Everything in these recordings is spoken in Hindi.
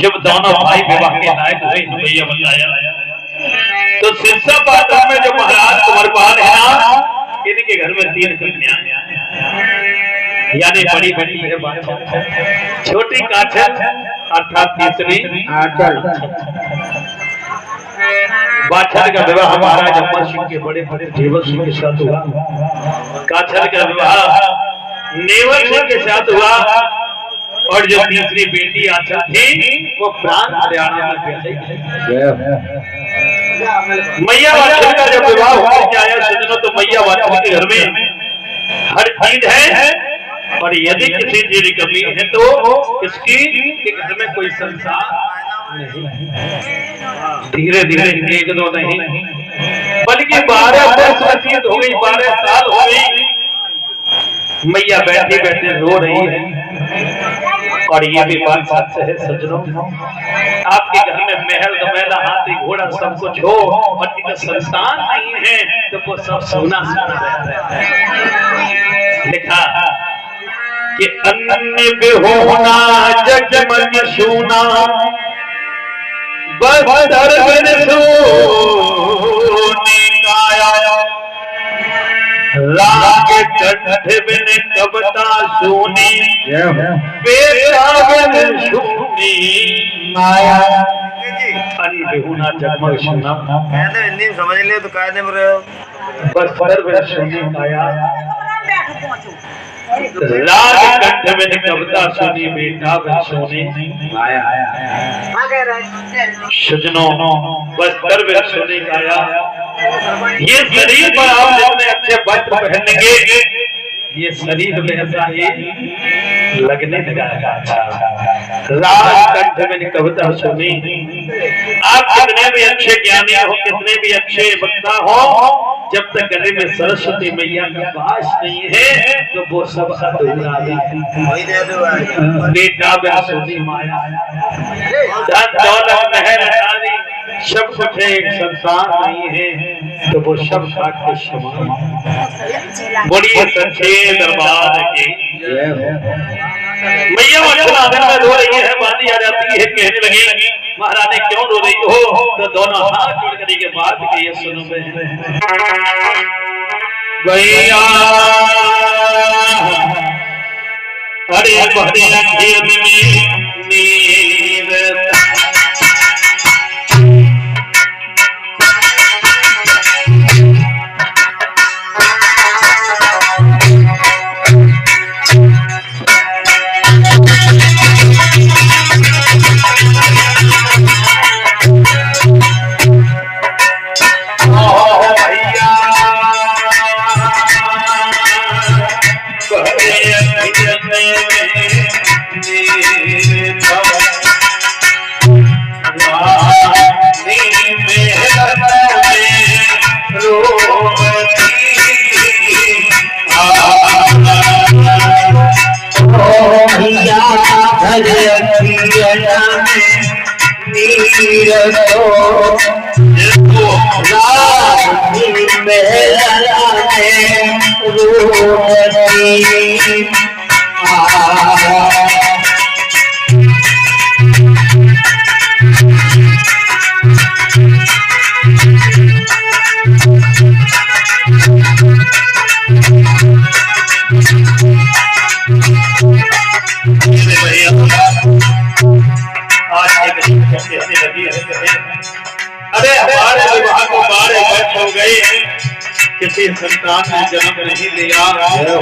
जब दोनों भाई विवाह के लायक हुए भैया बताया तो सिरसा पाटन में जो महाराज कुंवरपाल है ना, इनके घर में 3 कन्या, यानी बड़ी बेटी है बाछल, छोटी काछल अर्थात तीसरी आंचल। बाछल का विवाह महाराज अमर सिंह के बड़े बड़े देवर सिंह के साथ हुआ, काछल का विवाह नेवर सिंह के साथ हुआ, और जो तीसरी बेटी आंचल थी वो प्रांत हरियाणा में पैदा गई। मैया वाछल का जब विवाह होकर आया सजनों, तो मैया वाछल के घर में हर चीज है, और यदि किसी चीज की कमी है तो इसकी घर में कोई संसार नहीं। धीरे धीरे 1-2 नहीं बल्कि 12 वर्ष व्यतीत हो गई, 12 साल हो गई। मैया बैठी बैठे रो रही है, और ये भी बात सच है सजनों, आपके घर में महल दमेला हाथी घोड़ा सब कुछ हो और इनका संतान नहीं है तो वो सब सोना लिखा कि अन्य बेहोना जगमग सोना बस दर्द सोने काया राग कंठ बिन कविता सुनी बेटा बिन सुनी माया। अन्य बेहुना जगमग सोना कहते हिंदी समझ ले तो कायदे में रहो, बस दर्द बिन सुनी माया, राग कंठ बिन कविता सुनी बेटा बिन सुनी माया। सजनों बस दर्द बिन सुनी माया। ये शरीर पर आप जितने अच्छे वस्त्र पहनेंगे, ये शरीर में ऐसा ही लगने लगा। राग कंठ में कविता सुनी, आप कितने भी अच्छे ज्ञानी हो, कितने भी अच्छे वक्ता हो, जब तक गले में सरस्वती मैया का वास नहीं है तो वो सब अधूरा है। बेटा बिन सुनी माया, धन दौलत महल अटारी सब कुछ है, एक संतान नहीं है तो वो सब खाक के समान। बड़ी सच्चे दरबार की मैया वाछल आंगन में रो रही है, बाती आ जाती है, कहने लगी महारानी क्यों रो रही हो, तो दोनों हाथ जोड़ करने के बाद कि ये सुनो भैया अरे बड़े खेत में नीर अरे हमारे विवाह को 12 वर्ष हो गए, किसी संतान ने जन्म नहीं दिया। अरे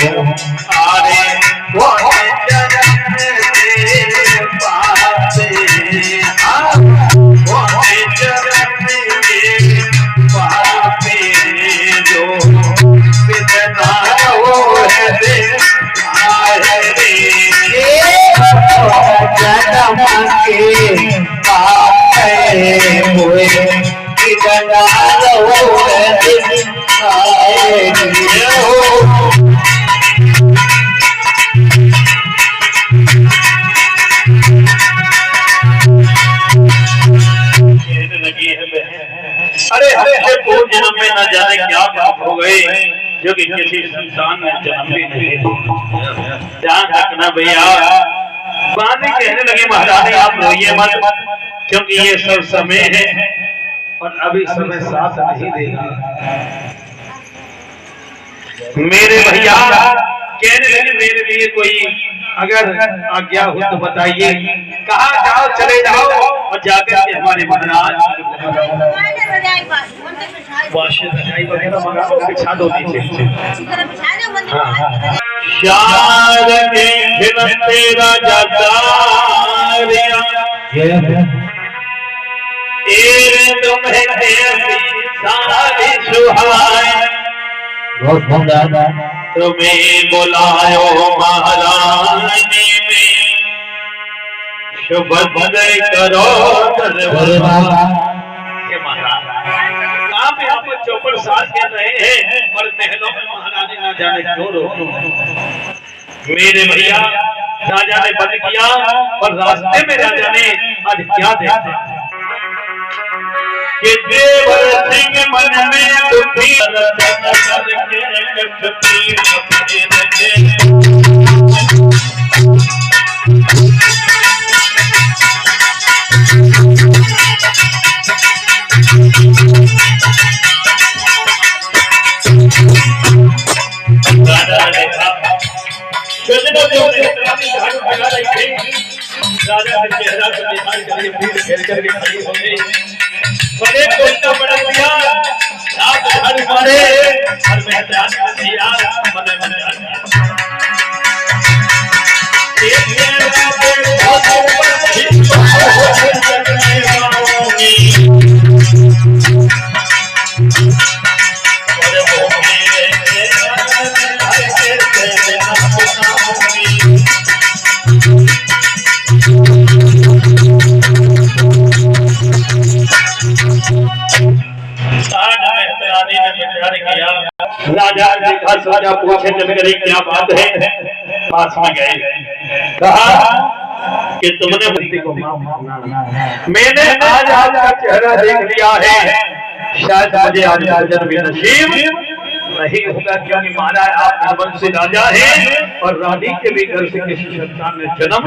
जन्म में न जाने क्या पाप हो गए जो कि किसी संतान में जन्म भी नहीं। ध्यान रखना भैया, बाद में कहने लगे महारानी आप रोइए मत, क्योंकि ये सब समय है और अभी समय साथ नहीं देगा। मेरे भैया कहने लगे मेरे लिए कोई अगर आज्ञा हो तो बताइए। कहा जाओ चले जाओ और जाकर के हमारे महाराज बिछा दो नीचे। शार के दिन तेरा जाता तुम्हें सारी सुहाए तुम्हें बुलायो महारानी में शुभ करो आप यहाँ पर चौपड़ साथ कह रहे हैं और महलों में महारानी ना जाने क्यों रोक। मेरे भैया राजा ने बंद किया और रास्ते में राजा ने आज क्या देखा कि देवर सिंह मन में दुखी राजा के चेहरा को निहार करके पीठ फेर करके खड़ी हो गई। बड़े कोष्टा पड़ दिया आप घर मारे और मैं ध्यान दिया मन मन राजा देखा सोचा पूछे चल करे क्या बात है। पास में गए कहा कि तुमने बंदी को मैंने आज आपका चेहरा देख लिया है, शायद मुझे आज भोजन भी नसीब नहीं होगा, क्योंकि महाराज आप निर्बंध से राजा हैं और रानी के भी घर से किसी संतान ने जन्म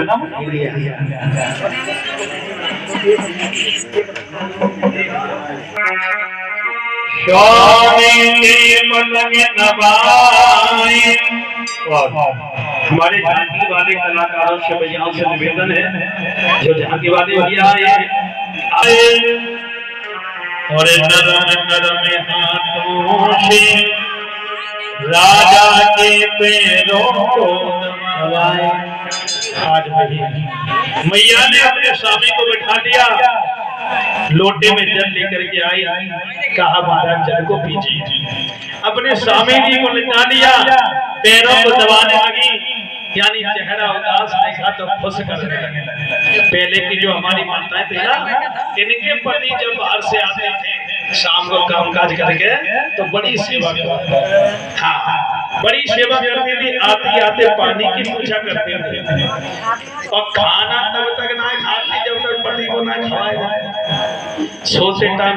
लिया। हमारे झांकी वाले कलाकारों से भैया से निवेदन है, जो झांकी वाले भैया आए और नरम नरम हाथों से राजा के पैरों को दबाए। आज मैया ने अपने स्वामी को बैठा दिया, लोटे में जल लेकर के आई, कहा महाराज जल को पीजिए। अपने स्वामी जी को लिटा लिया, पैरों को दबाने लगी, यानी चेहरा उदास देखा तो खुश करने लगे। पहले की जो हमारी माताएं थी ना, इनके पति जब बाहर से आते थे शाम को काम काज करके तो बड़ी सेवा करते, हाँ बड़ी सेवा करते थे। आते आते पानी की पूछा करते थे और खाना तब तक ना खाते जब तक पति को ना खवाए। सोते टाइम